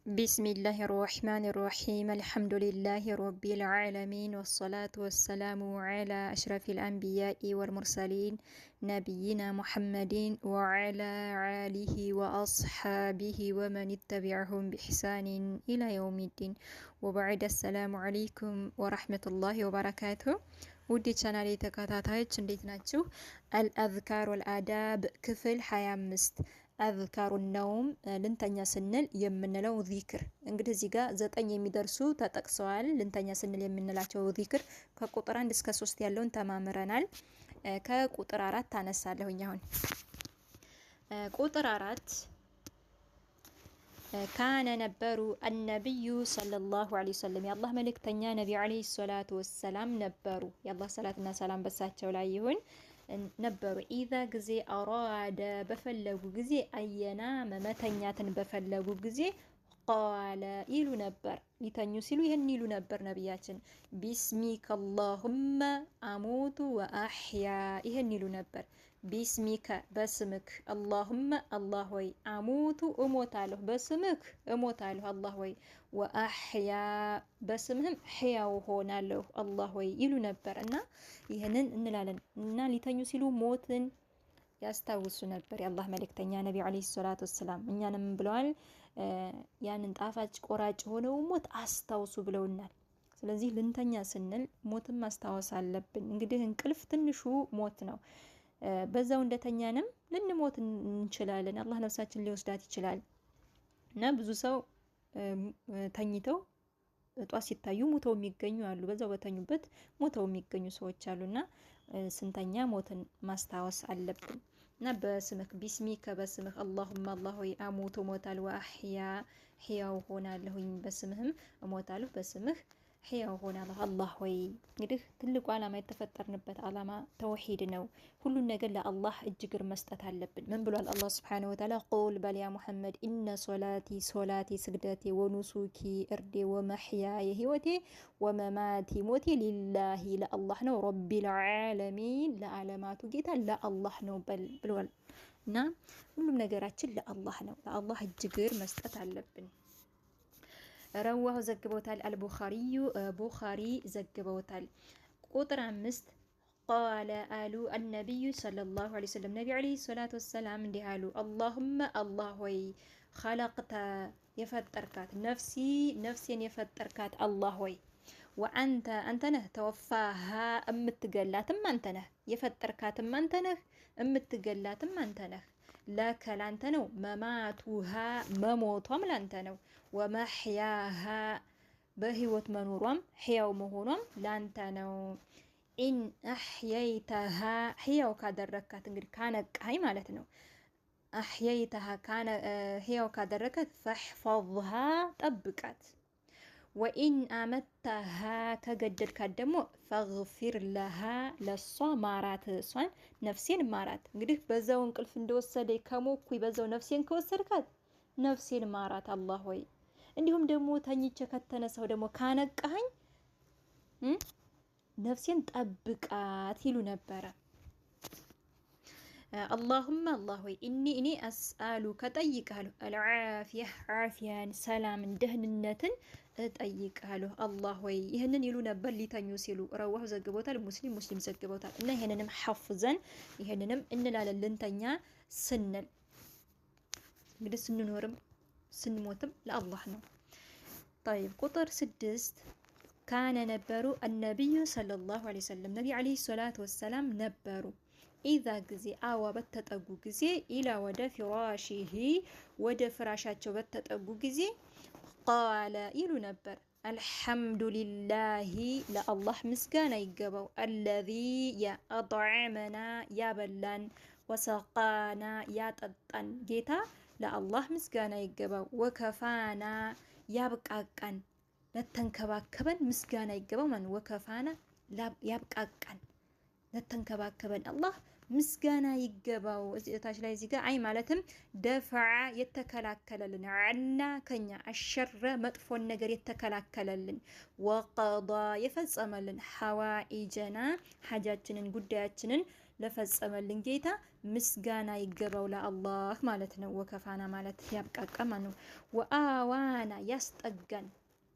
بسم الله الرحمن الرحيم الحمد لله رب العالمين والصلاة والسلام على أشرف الأنبياء والمرسلين نبينا محمد وعلى آله وأصحابه ومن اتبعهم بإحسان إلى يوم الدين وبعد السلام عليكم ورحمة الله وبركاته ودي ቻናሌ ተከታታዮች እንዴት ናችሁ? አልአዝካር ወልአዳብ ክፍል 25 አዝካሩ ነውም ልንተኛ ስንል የምንለው ዚክር። እንግዲህ እዚህ ጋር 9 የሚደርሱ ተጠቅሰዋል። ልንተኛ ስንል የምንላቸው ዚክር ከቁጥር 1 እስከ 3 ያለውን ተማምረናል። ከቁጥር 4 አነሳለሁኝ። አሁን ቁጥር 4 ካነ ነበሩ አነቢዩ ሰለላሁ ዐለይሂ ወሰለም የአላህ መልእክተኛ ነቢ ዐለይሂ ሰላቱ ወሰላም ነበሩ። የአላህ ሰላትና ሰላም በሳቸው ላይ ይሁን ነበሩ። ኢዛ ጊዜ አራደ በፈለጉ ጊዜ አየና መተኛትን በፈለጉ ጊዜ ቃለ ይሉ ነበር። ሊተኙ ሲሉ ይህን ይሉ ነበር ነቢያችን። ቢስሚከ አላሁመ አሙቱ ወአሕያ ይህን ይሉ ነበር። ቢስሚከ በስምክ፣ አላሁመ አላህ ወይ፣ አሙቱ እሞታለሁ በስምክ እሞታለሁ አላህ ወይ፣ ወአሕያ በስምህም ሕያው ሆናለሁ አላህ ወይ ይሉ ነበር። እና ይህንን እንላለን እና ሊተኙ ሲሉ ሞትን ያስታውሱ ነበር የአላህ መልእክተኛ ነቢ ዐለይሂ ሰላቱ ወሰላም። እኛንም ብለዋል ያንን ጣፋጭ ቆራጭ ሆነው ሞት አስታውሱ ብለውናል። ስለዚህ ልንተኛ ስንል ሞትን ማስታወስ አለብን። እንግዲህ እንቅልፍ ትንሹ ሞት ነው። በዛው እንደተኛንም ልንሞት እንችላለን። አላህ ነፍሳችን ሊወስዳት ይችላል እና ብዙ ሰው ተኝተው ጧት ሲታዩ ሞተው የሚገኙ አሉ። በዛው በተኙበት ሞተው የሚገኙ ሰዎች አሉና ስንተኛ ሞትን ማስታወስ አለብን። እና በስምህ ቢስሚከ በስምህ አላሁመ አላህ ሆይ አሙቱ እሞታለሁ፣ ወአሕያ ሕያው ሆናለሁኝ በስምህም እሞታለሁ በስምህ ሕያው ሆናለሁ አላህ ሆይ። እንግዲህ ትልቁ ዓላማ የተፈጠርንበት ዓላማ ተውሂድ ነው። ሁሉን ነገር ለአላህ እጅግር መስጠት አለብን። ምን ብሏል አላህ ሱብሓነሁ ወተዓላ? ቁል በል ያ ሙሐመድ ኢነ ሶላቲ ስግደቴ ወኑሱኪ እርዴ ወመሕያየ ህይወቴ ወመማቲ ሞቴ ሊላሂ ለአላህ ነው፣ ረቢል ዓለሚን ለዓለማቱ ጌታ ለአላህ ነው በል ብሏል። እና ሁሉም ነገራችን ለአላህ ነው። ለአላህ እጅግር መስጠት አለብን። ረዋሁ ዘግበውታል። አልቡኻሪዩ ቡኻሪ ዘግበውታል። ቁጥር 5 ቃለ አሉ አነቢዩ ሰለላሁ ዐለይሂ ወሰለም ነቢ ዐለይሂ ሰላቱ ወሰላም እንዲህ አሉ። አላሁመ አላህ ሆይ ኸለቅተ የፈጠርካት ነፍሴን የፈጠርካት አላህ ሆይ ወአንተ አንተ ነህ ተወፋሃ እምትገላትም አንተ ነህ፣ የፈጠርካትም አንተ ነህ፣ እምትገላትም አንተ ነህ። ለከ ላንተ ነው፣ መማቱሃ መሞቷም ላንተ ነው፣ ወመሕያሃ በህይወት መኖሯም ሕያው መሆኗም ላንተ ነው። ኢን አሕየይተሃ ሕያው ካደረካት እንግዲህ ካነቃኸኝ ማለት ነው። አሕየይተሃ ሕያው ካደረካት ፈሕፈዝሃ ጠብቃት። ወኢን አመታሃ ከገደልካት ደግሞ ፈግፊር ለሃ ለሷ ማራት፣ እሷን ነፍሴን ማራት። እንግዲህ በዛው እንቅልፍ እንደወሰደ ከሞኩኝ በዛው ነፍሴን ከወሰድካት ነፍሴን ማራት አላህ ሆይ። እንዲሁም ደግሞ ተኝቼ ከተነሳው ደግሞ ካነቃኸኝ ነፍሴን ጠብቃት ይሉ ነበረ። አላሁመ አላህ ሆይ እኔ አስአሉ ከጠይቃለሁ አልዓፊያ ዓፊያን ሰላምን ደህንነትን እጠይቃለሁ አላህ ሆይ። ይህንን ይሉ ነበር ሊተኙ ሲሉ። ረዋሁ ዘግቦታል፣ ሙስሊም ዘግቦታል። እና ይህንንም ሐፍዘን ይህንንም እንላለን ልንተኛ ስንል። እንግዲህ ስንኖርም ስንሞትም ለአላህ ነው። ጠይብ ቁጥር 6 ካነ ነበሩ አነቢዩ ሰለላሁ ዐለይሂ ወሰለም ነቢ ዐለይሂ ሰላቱ ወሰላም ነበሩ። ኢዛ ጊዜ አዋ በተጠጉ ጊዜ ኢላ ወደ ፊራሺሂ ወደ ፍራሻቸው በተጠጉ ጊዜ ቃለ ይሉ ነበር አልሐምዱሊላሂ ለአላህ ምስጋና ይገባው፣ አለዚ አጥዐመና ያበላን፣ ወሰቃና ያጠጣን ጌታ ለአላህ ምስጋና ይገባው፣ ወከፋና ያብቃቃን ለተንከባከበን ምስጋና ይገባው። ማን ወከፋና ያብቃቃን ለተንከባከበን አላህ ምስጋና ይገባው። እታች ላይ እዚህ ጋር አይ ማለትም ደፈዓ የተከላከለልን፣ አና ከኛ አሸረ መጥፎን ነገር የተከላከለልን፣ ወቀዳ የፈጸመልን፣ ሐዋኢጀና ሐጃችንን ጉዳያችንን ለፈጸመልን ጌታ ምስጋና ይገባው ለአላህ ማለት ነው። ወከፋና ማለት ያብቃቃማ ነው። ወአዋና ያስጠጋን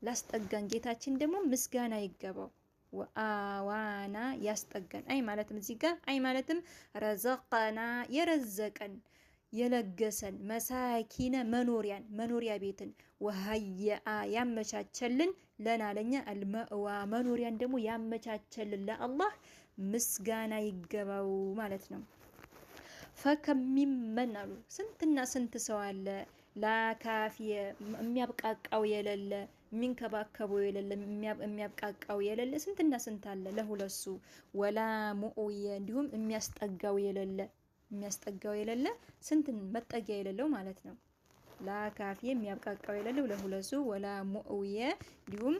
ላስጠጋን ጌታችን ደግሞ ምስጋና ይገባው። ወአዋና ያስጠጋን አይ ማለትም እዚህ ጋር አይ ማለትም ረዘቀና የረዘቀን የለገሰን መሳኪነ መኖሪያ ቤትን ወሀየአ ያመቻቸልን ለና ለኛ አልመእዋ መኖሪያን ደግሞ ያመቻቸልን ለአላህ ምስጋና ይገባው ማለት ነው። ፈከሚመን አሉ ስንትና ስንት ሰው አለ ላካፊየ የሚያብቃቃው የሌለ የሚንከባከበው የሌለ የሚያብቃቃው የሌለ ስንትና ስንት አለ ለሁለሱ ወላ ሙኡየ እንዲሁም የሚያስጠጋው የሌለ ስንትን መጠጊያ የሌለው ማለት ነው። ላካፊ የሚያብቃቃው የሌለው ለሁለሱ ወላ ሙኡየ እንዲሁም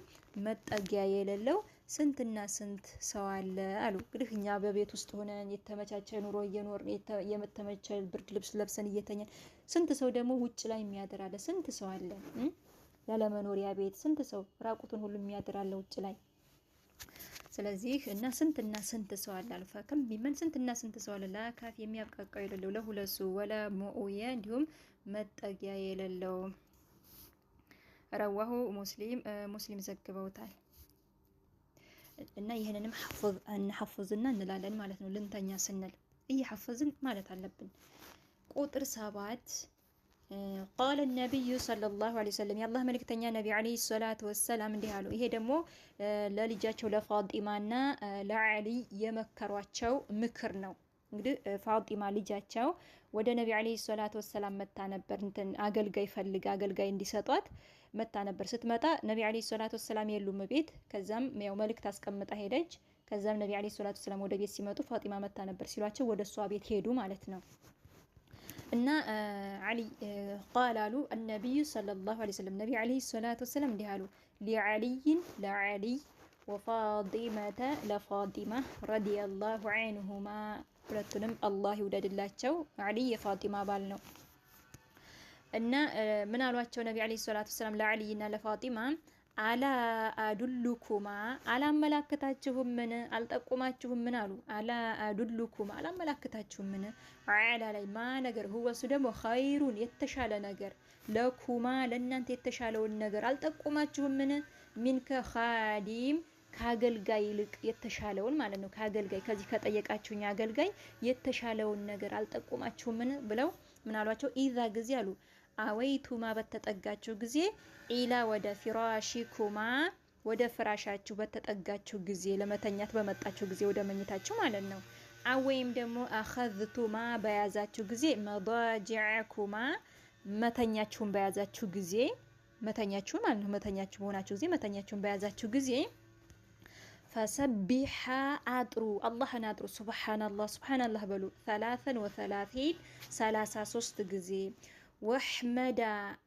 መጠጊያ የሌለው ስንትና ስንት ሰው አለ አሉ። እንግዲህ እኛ በቤት ውስጥ ሆነን የተመቻቸ ኑሮ እየኖርን የተመቸ ብርድ ልብስ ለብሰን እየተኛን፣ ስንት ሰው ደግሞ ውጭ ላይ የሚያድር አለ። ስንት ሰው አለ ያለ መኖሪያ ቤት፣ ስንት ሰው ራቁቱን ሁሉ የሚያድር አለ ውጭ ላይ። ስለዚህ እና ስንት ሰው አለ አልፋ ከም ቢመን ስንትና ስንት ሰው አለ ላካፊ የሚያብቃቃው የሌለው ለሁለሱ ወላ ሙኡየ እንዲሁም መጠጊያ የሌለው። ረዋሁ ሙስሊም ዘግበውታል። እና ይሄንንም ሐፍዝና እንላለን ማለት ነው። ልንተኛ ስንል እየሐፈዝን ማለት አለብን። ቁጥር 7 ቃለ ነቢዩ ሰለላሁ ዐለይሂ ወሰለም የአላህ መልእክተኛ ነቢ ዐለይሂ ሰላቱ ወሰላም እንዲህ አሉ። ይሄ ደግሞ ለልጃቸው ለፋጢማና ለዓሊ የመከሯቸው ምክር ነው። እንግዲህ ፋጢማ ልጃቸው ወደ ነቢ ዐለይሂ ሰላቱ ወሰላም መታ ነበር። እንትን አገልጋይ ፈልጋ አገልጋይ እንዲሰጧት መታ ነበር። ስትመጣ ነቢ ዐለይሂ ሰላቱ ወሰላም የሉም ቤት። ከዛም ያው መልእክት አስቀምጣ ሄደች። ከዛም ነቢ ዐለይሂ ሰላቱ ወሰላም ወደ ቤት ሲመጡ ፋጢማ መታ ነበር ሲሏቸው ወደ እሷ ቤት ሄዱ ማለት ነው። እና ዓሊ ቃል አሉ አነቢዩ ሰለላሁ ዐለይሂ ወሰለም ነቢ ዐለይሂ ሰላቱ ወሰላም እንዲህ አሉ ሊዓሊይን ለዓሊ ወፋጢመተ ለፋጢማ ረዲየላሁ ዐንሁማ ሁለቱንም አላህ ይውደድላቸው። ዓሊ የፋጢማ ባል ነው። እና ምን አሏቸው ነቢ ዐለይሂ ሰላቱ ወሰላም ለዓሊና ለፋጢማ አላ አዱሉኩማ አላመላክታችሁምን አልጠቁማችሁምን አሉ። አላ አዱሉኩማ አላመላክታችሁምን አላ ላይ ማ ነገር ሁወ እሱ ደግሞ ኸይሩን የተሻለ ነገር ለኩማ ለእናንተ የተሻለውን ነገር አልጠቁማችሁምን ሚንከ ኻዲም ከአገልጋይ ይልቅ የተሻለውን ማለት ነው። ከአገልጋይ ከዚህ ከጠየቃችሁኝ አገልጋይ የተሻለውን ነገር አልጠቁማችሁምን ብለው ምን አሏቸው? ኢዛ ጊዜ አሉ አወይቱማ በተጠጋችሁ ጊዜ ኢላ ወደ ፊራሺኩማ ወደ ፍራሻችሁ በተጠጋችሁ ጊዜ ለመተኛት በመጣችሁ ጊዜ ወደ መኝታችሁ ማለት ነው። አወይም ደግሞ አኸዝቱማ በያዛችሁ ጊዜ መዳጂዐኩማ መተኛችሁን በያዛችሁ ጊዜ መተኛችሁን ማለት ነው። መተኛችሁ በሆናችሁ ጊዜ መተኛችሁን በያዛችሁ ጊዜ ፈሰቢሐ አጥሩ አላህን አጥሩ ሱብሃነላህ በሉ 33 ጊዜ ወሕመዳ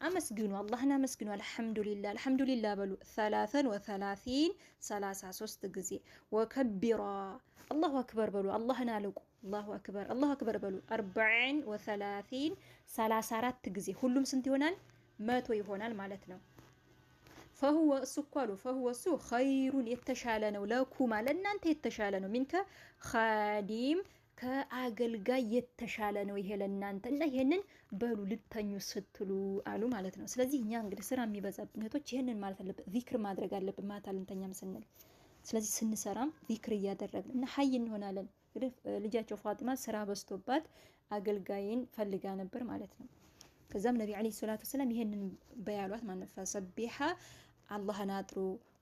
አመስግኑ አላህን አመስግኑ አልሐምዱሊላህ በሉ 33 ጊዜ ወከቢራ አላሁ አክበር በሉ አላህን አልቁ አላሁ አክበር በሉ 34 ጊዜ ሁሉም ስንት ይሆናል? 100 ይሆናል ማለት ነው። ፈሁወ እሱ እኮ አሉ ፈሁወ እሱ ኸይሩን የተሻለ ነው ለኩማ ለእናንተ የተሻለ ነው ሚንከ ኻዲም ከአገልጋይ የተሻለ ነው ይሄ ለእናንተ እና ይሄንን በሉ ልተኙ ስትሉ አሉ ማለት ነው። ስለዚህ እኛ እንግዲህ ስራ የሚበዛብን እህቶች ይሄንን ማለት አለብን፣ ዚክር ማድረግ አለብን ማታ ልንተኛም ስንል። ስለዚህ ስንሰራም ዚክር እያደረግን እና ሀይ እንሆናለን። እንግዲህ ልጃቸው ፋጢማ ስራ በዝቶባት አገልጋይን ፈልጋ ነበር ማለት ነው። ከዛም ነቢ ዐለይሂ ሰላቱ ወሰላም ይሄንን በያሏት ማለት ነው። ፈሰቢሐ አላህን አጥሩ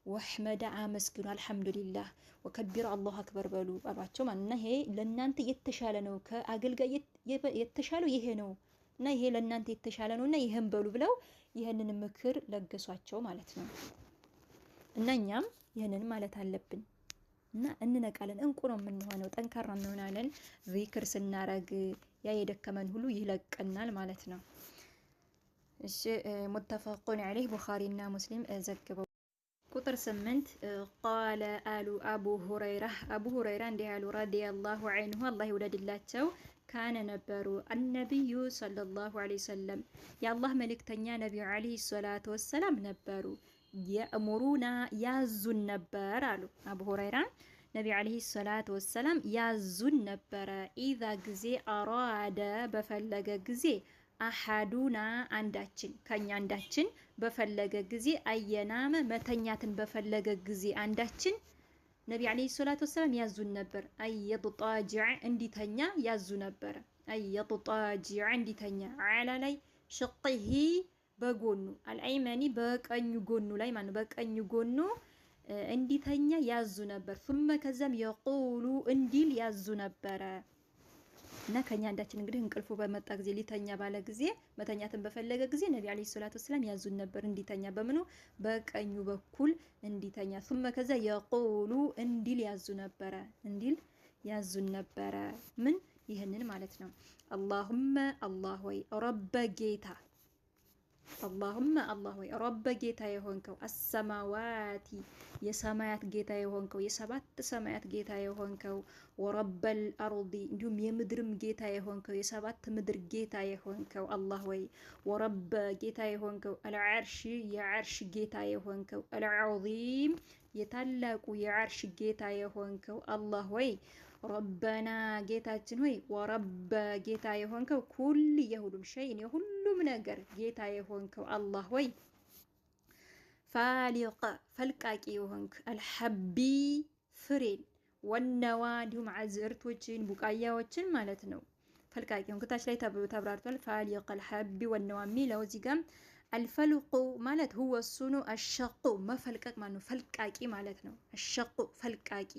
ወሕመዳ አመስግኑ አልሐምዱሊላህ ወከቢራ አላሁ አክበር በሉ አሏቸው ማለት ነው። ይሄ ለእናንተ የተሻለ ነው ከአገልጋይ የተሻለው ይሄ ነው እና ይሄ ለእናንተ የተሻለ ነው እና ይሄን በሉ ብለው ይሄንን ምክር ለገሷቸው ማለት ነው። እና እኛም ይሄንን ማለት አለብን እና እንነቃለን። እንቁ ነው የምንሆነው፣ ጠንካራ እንሆናለን። ዚክር ስናረግ ያ የደከመን ሁሉ ይለቀናል ማለት ነው። እሺ ሙተፈቁን ዐለይህ ቡኻሪና ሙስሊም ዘግበው። ቁጥር 8 ቃለ አሉ አቡ ሁረይራ እንዲህ አሉ ረዲየላሁ ዐንሁ አላህ ይውደድላቸው። ካነ ነበሩ አነቢዩ ሰለላሁ ዐለይሂ ወሰለም የአላህ መልእክተኛ ነቢዩ ዐለይሂ ሰላቱ ወሰላም ነበሩ የእሙሩና ያዙን ነበር አሉ አቡ ሁረይራ። ነቢ ዓለይሂ ሰላቱ ወሰላም ያዙን ነበረ። ኢዛ ጊዜ አራደ በፈለገ ጊዜ አሐዱና አንዳችን ከኛ አንዳችን በፈለገ ጊዜ አየናመ መተኛትን በፈለገ ጊዜ አንዳችን ነቢ ዓለይሂ ሰላቱ ወሰላም ያዙን ነበር። አየጥጣጅዐ እንዲተኛ ያዙ ነበረ። አየጥጣጅዐ እንዲተኛ አላ ላይ ሽቅሂ በጎኑ አልአይመኒ በቀኙ ጎኑ ላይ ማለት በቀኙ ጎኑ እንዲተኛ ያዙ ነበር። ثم ከዛም የቁሉ እንዲል ያዙ ነበረ። እና ከኛ አንዳችን እንግዲህ እንቅልፉ በመጣ ጊዜ ሊተኛ ባለ ጊዜ መተኛትን በፈለገ ጊዜ ነቢ ዓለይሂ ሰላቱ ወሰላም ያዙን ነበር እንዲተኛ በምኑ በቀኙ በኩል እንዲተኛ። ثم ከዛ የቁሉ እንዲል ያዙ ነበረ እንዲል ያዙን ነበረ። ምን ይህንን ማለት ነው። አላሁመ አላህ ወይ ረበ ጌታ አላሁመ አላህ ወይ ረበ ጌታ የሆንከው አሰማዋቲ የሰማያት ጌታ የሆንከው የሰባት ሰማያት ጌታ የሆንከው ወረበል አርዲ እንዲሁም የምድርም ጌታ የሆንከው የሰባት ምድር ጌታ የሆንከው አላህ ወይ ወረበ ጌታ የሆንከው አልዓርሽ የዓርሽ ጌታ የሆንከው አልዓዚም የታላቁ የዓርሽ ጌታ የሆንከው አላህ ወይ ረበና ጌታችን ሆይ ወረበ ጌታ የሆንከው ኩል የሁሉም ሸይን የሁሉም ነገር ጌታ የሆንከው አላህ ወይ ፋሊቀ ፈልቃቂ የሆንክ አልሐቢ ፍሬን ወነዋ እንዲሁም አዝርቶችን ቡቃያዎችን ማለት ነው። ፈልቃቂ የሆንክ ታች ላይ ተብራርቷል። ፋሊቀ አልሐቢ ወነዋ የሚለው እዚህ ጋር አልፈልቁ ማለት ሁወ እሱኑ አሸቁ መፈልቀቅ ማለት ነው። ፈልቃቂ ማለት ነው። አሸቁ ፈልቃቂ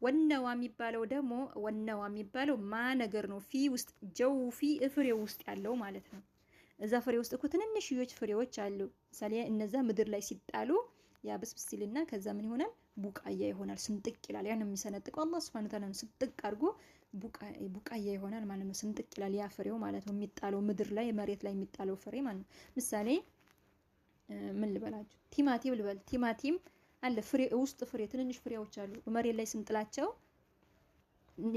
ወነዋ የሚባለው ደግሞ ወነዋ የሚባለው ማ ነገር ነው። ፊ ውስጥ ጀውፊ ፍሬ ውስጥ ያለው ማለት ነው። እዛ ፍሬ ውስጥ እኮ ትንንሽዮች ፍሬዎች አሉ። ምሳሌ እነዛ ምድር ላይ ሲጣሉ ያ ብስብስ ሲልና ከዛ ምን ይሆናል? ቡቃያ ይሆናል። ስንጥቅ ይላል። ያን የሚሰነጥቀው አላህ Subhanahu Wa Ta'ala ነው። ስንጥቅ አድርጎ ቡቃያ ይሆናል ማለት ነው። ስንጥቅ ይላል ያ ፍሬው ማለት ነው። የሚጣለው ምድር ላይ መሬት ላይ የሚጣለው ፍሬ ማለት ነው። ምሳሌ ምን ልበላችሁ? ቲማቲም ልበል። ቲማቲም አለ ፍሬ ውስጥ ፍሬ ትንንሽ ፍሬዎች አሉ። መሬት ላይ ስንጥላቸው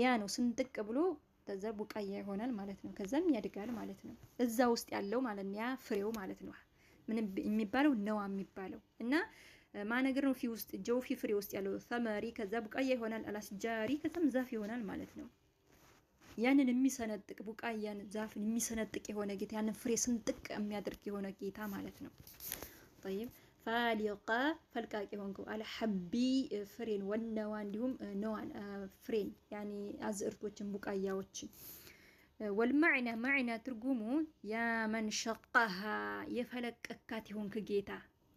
ያ ነው ስንጥቅ ብሎ ከዛ ቡቃያ ይሆናል ማለት ነው። ከዛም ያድጋል ማለት ነው። እዛ ውስጥ ያለው ማለት ነው ያ ፍሬው ማለት ነው። ምን የሚባለው ነዋ የሚባለው እና ማነገር ነው። ፊ ውስጥ ጀውፊ ፍሬ ውስጥ ያለው ሰመሪ ከዛ ቡቃያ ይሆናል። አላስጃሪ ከዛም ዛፍ ይሆናል ማለት ነው። ያንን የሚሰነጥቅ ቡቃያን ዛፍን የሚሰነጥቅ የሆነ ጌታ ያንን ፍሬ ስንጥቅ የሚያደርግ የሆነ ጌታ ማለት ነው። طيب ፋሊቀ ፈልቃቂ ሆንከው አልሐቢ ፍሬን ወነዋ እንዲሁም ነዋን ፍሬን ያኒ አዝርቶችን ቡቃያዎችን ወልማዕና ማዕና ትርጉሙ ያ መን ሸቀሃ የፈለቀካት ይሆንክ ጌታ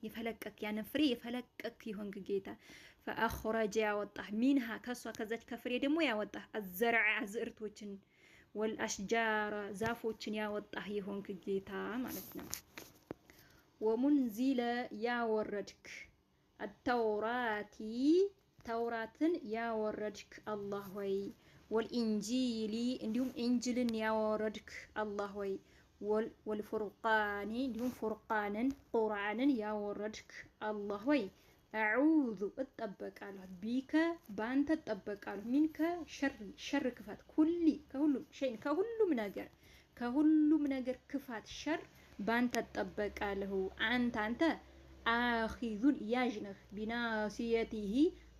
የፈለቀክ ያንን ፍሬ የፈለቀክ ይሆንክ ጌታ ፈአኽረጀ ያወጣህ ሚንሃ ከሷ ከዛች ከፍሬ ደግሞ ያወጣህ አዘርዐ አዝርቶችን ወልአሽጃራ ዛፎችን ያወጣህ ይሆንክ ጌታ ማለት ነው። ወሙንዚለ ያወረድክ አተውራቲ ተውራትን ያወረድክ አላህ ወይ ወልኢንጂሊ እንዲሁም ኢንጅልን ያወረድክ አላህ ወይ ወልፉርቃኒ እንዲሁም ፉርቃንን ቁርአንን ያወረድክ አላህ ወይ አዑዙ እጠበቃለሁ ቢከ ባንተ እጠበቃለሁ ሚንከ ሸር ክፋት ኩሊ ከሁሉም ነገር ክፋት ሸር ባንተ እጠበቃለሁ። አንተ አኺዙን ያዥነህ ቢናሲየቲሂ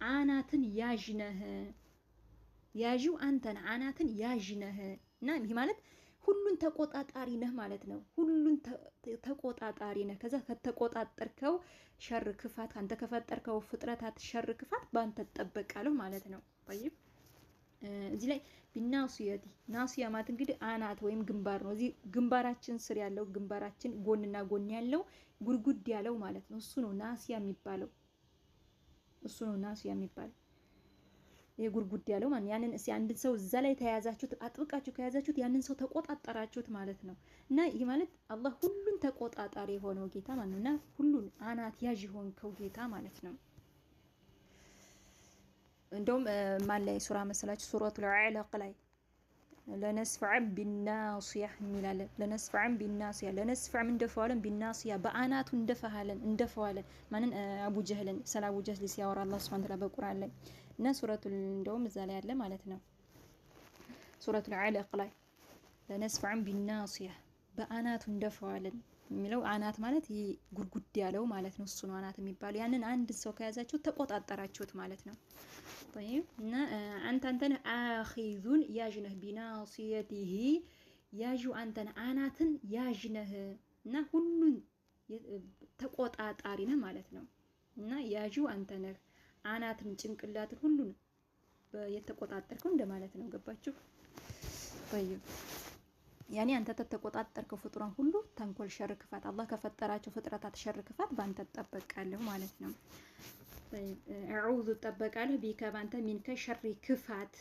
አናትን ያዥነህ ያዥው አንተን አናትን ያዥነህ እና ይህ ማለት ሁሉን ተቆጣጣሪ ነህ ማለት ነው። ሁሉን ተቆጣጣሪ ነህ። ከዛ ከተቆጣጠርከው ሸር ክፋት አንተ ከፈጠርከው ፍጥረታት ሸር ክፋት ባንተ ተጠበቃለሁ ማለት ነው። طيب እዚህ ላይ ቢናሲየቲ ናሲያ ማለት እንግዲህ አናት ወይም ግንባር ነው። እዚህ ግንባራችን ስር ያለው ግንባራችን ጎንና ጎን ያለው ጉርጉድ ያለው ማለት ነው። እሱ ነው ናሲያ የሚባለው። የጉርጉድ ያለው ማለት ያንን እስኪ አንድ ሰው እዛ ላይ ተያዛችሁት አጥብቃችሁ ከያዛችሁት ያንን ሰው ተቆጣጠራችሁት ማለት ነው። እና ይህ ማለት አላህ ሁሉን ተቆጣጣሪ የሆነው ጌታ ማለት ነውና ሁሉን አናት ያዥ የሆንከው ጌታ ማለት ነው። እንደውም ማን ላይ ሱራ መሰላችሁ? ሱረቱል አዕላቅ ላይ ለነስፈዐን ቢናሲያ የሚላለ ለነስፈዐን ቢናሲያ ለነስፈዐን እንደፈዋለን ቢናሲያ በአናቱ እንደፈዋለን ማንን አቡ ጀህልን ስለ አቡ ጀህል ሲያወራ አላህ Subhanahu Wa Ta'ala በቁርአን ላይ እና ሱረቱል እንደውም እዛ ላይ ያለ ማለት ነው። ሱረቱል አዕላቅ ላይ ለነስፈዐን ቢናሲያ በአናቱ እንደፈዋለን የሚለው አናት ማለት ይሄ ጉርጉድ ያለው ማለት ነው። እሱ ነው አናት የሚባለው። ያንን አንድ ሰው ከያዛችሁት ተቆጣጠራችሁት ማለት ነው። طيب እና አንተን አኺዙን ያጅነህ ቢናሲየቲሂ ያዡ አንተን አናትን ያጅነህ እና ሁሉን ተቆጣጣሪ ነህ ማለት ነው። እና ያዡ አንተ ነህ አናትን ጭንቅላትን ሁሉን የተቆጣጠርከው እንደማለት ነው። ገባችሁ? طيب ያኔ አንተ ተቆጣጠርከው ፍጡራን ሁሉ ተንኮል፣ ሸር፣ ክፋት አላህ ከፈጠራቸው ፍጥረታት ሸር፣ ክፋት ባንተ ተጠበቃለሁ ማለት ነው። طيب اعوذ ተጠበቃለሁ ቢከ ባንተ ሚንከ ሸር ክፋት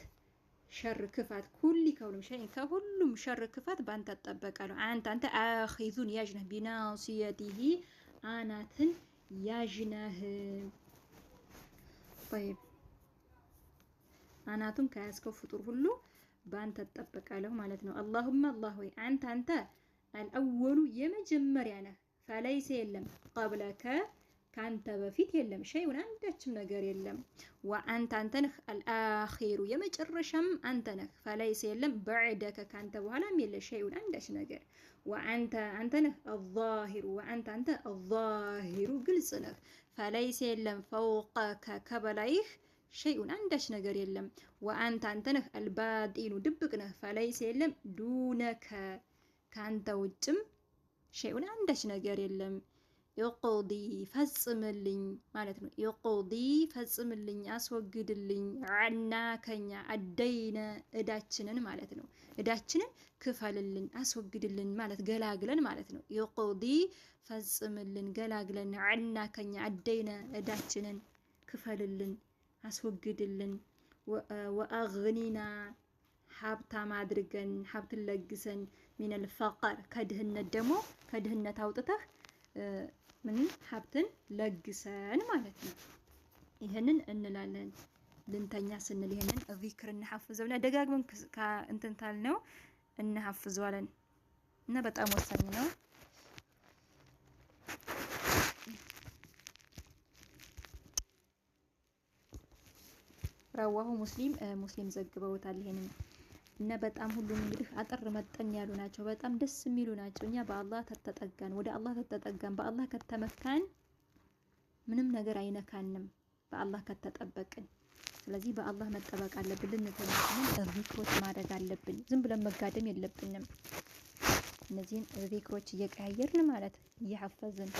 ሸር ክፋት ኩሊ ከሁሉም ሸይ ከሁሉም ሸር ክፋት ባንተ ተጠበቃለሁ። አንተ አኺዙን ያጅነህ ቢናሲየቲሂ አናትን ያጅነህ طيب አናቱን ከያዝከው ፍጡር ሁሉ ባንተ ተጠበቃለሁ ማለት ነው። አላሁመ አላህ ሆይ አንተ አልአወሉ የመጀመሪያ ነህ ፈለይሰ የለም ቀብለከ ካንተ በፊት የለም ሸይኡን አንዳችም ነገር የለም። ወአንተ ነህ አልአኺሩ የመጨረሻም አንተ ነህ ፈለይሰ የለም በዕደከ ካንተ በኋላም የለም ሸይኡን አንዳች ነገር። ወአንተ ነህ አዛሂሩ ወአንተ አዛሂሩ ግልጽ ነህ ፈለይሰ የለም ፈውቀከ ከበላይህ ሸይኡን አንዳች ነገር የለም። ወአንተ ነህ አልባጢኑ ድብቅ ነህ ፈለይሰ የለም ዱነከ ካንተ ውጭም ሸይኡን አንዳች ነገር የለም። ይቁዲ ፈጽምልኝ ማለት ነው። ይቁዲ ፈጽምልኝ አስወግድልኝ አና ከኛ አደይነ እዳችንን ማለት ነው። እዳችንን ክፈልልን አስወግድልን ማለት ገላግለን ማለት ነው። ይቁዲ ፈጽምልን ገላግለን አና ከኛ አደይነ እዳችንን ክፈልልን አስወግድልን። ወአግኒና ሀብታም አድርገን ሀብትን ለግሰን ሚነል ፈቀር ከድህነት ደግሞ ከድህነት አውጥተህ ምን ሀብትን ለግሰን ማለት ነው። ይሄንን እንላለን ልንተኛ ስንል ይሄንን ዚክር እንሐፍዘውና ደጋግመን እንትን ታልነው እንሐፍዘዋለን እና በጣም ወሳኝ ነው። ረዋሁ ሙስሊም ዘግበውታል ይሄንን እና በጣም ሁሉም እንግዲህ አጠር መጠን ያሉ ናቸው። በጣም ደስ የሚሉ ናቸው። እኛ በአላህ ከተጠጋን ወደ አላህ ከተጠጋን በአላህ ከተመካን ምንም ነገር አይነካንም በአላህ ከተጠበቅን። ስለዚህ በአላህ መጠበቅ አለብን። ልንተኛለን ዚክሮች ማድረግ አለብን። ዝም ብለን መጋደም የለብንም። እነዚህን ዚክሮች እየቀያየርን ማለት እየሐፈዝን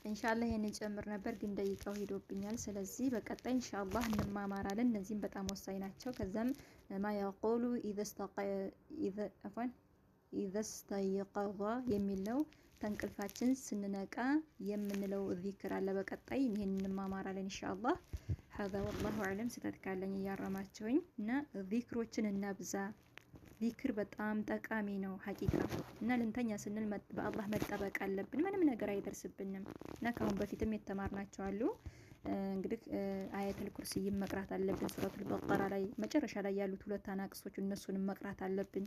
ኢንሻአላህ ይሄን ጨምር ነበር ግን ደቂቃው ሄዶብኛል። ስለዚህ በቀጣይ ኢንሻአላህ እንማማራለን። እነዚህም በጣም ወሳኝ ናቸው። ከዛም ማ يقول اذا استيقظ የሚለው ተንቅልፋችን ስንነቃ የምንለው ዚክር አለ። በቀጣይ ይሄን እንማማራለን ኢንሻአላህ። هذا والله اعلم ስተት ካለኝ ያረማቸውኝ እና ዚክሮችን እናብዛ። ዚክር በጣም ጠቃሚ ነው ሐቂቃ እና ልንተኛ ስንል በአላህ መጠበቅ አለብን። ምንም ነገር አይደርስብንም እና ከአሁን በፊትም የተማርናቸው አሉ። እንግዲህ አያተል ኩርሲይ መቅራት አለብን። ሱረቱል በቀራ ላይ መጨረሻ ላይ ያሉት ሁለት አናቅሶች እነሱንም መቅራት አለብን።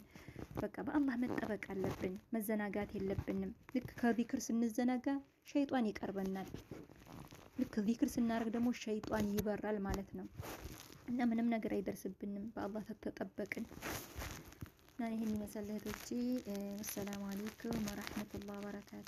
በቃ በአላህ መጠበቅ አለብን። መዘናጋት የለብንም። ልክ ከዚክር ስንዘናጋ ሸይጣን ይቀርበናል። ልክ ዚክር ስናደርግ ደግሞ ሸይጣን ይበራል ማለት ነው እና ምንም ነገር አይደርስብንም በአላህ ተጠበቅን። እና ይሄን ይመስላል እህቶቼ። ወሰላሙ አለይኩም ወራህመቱላሂ ወበረካቱ።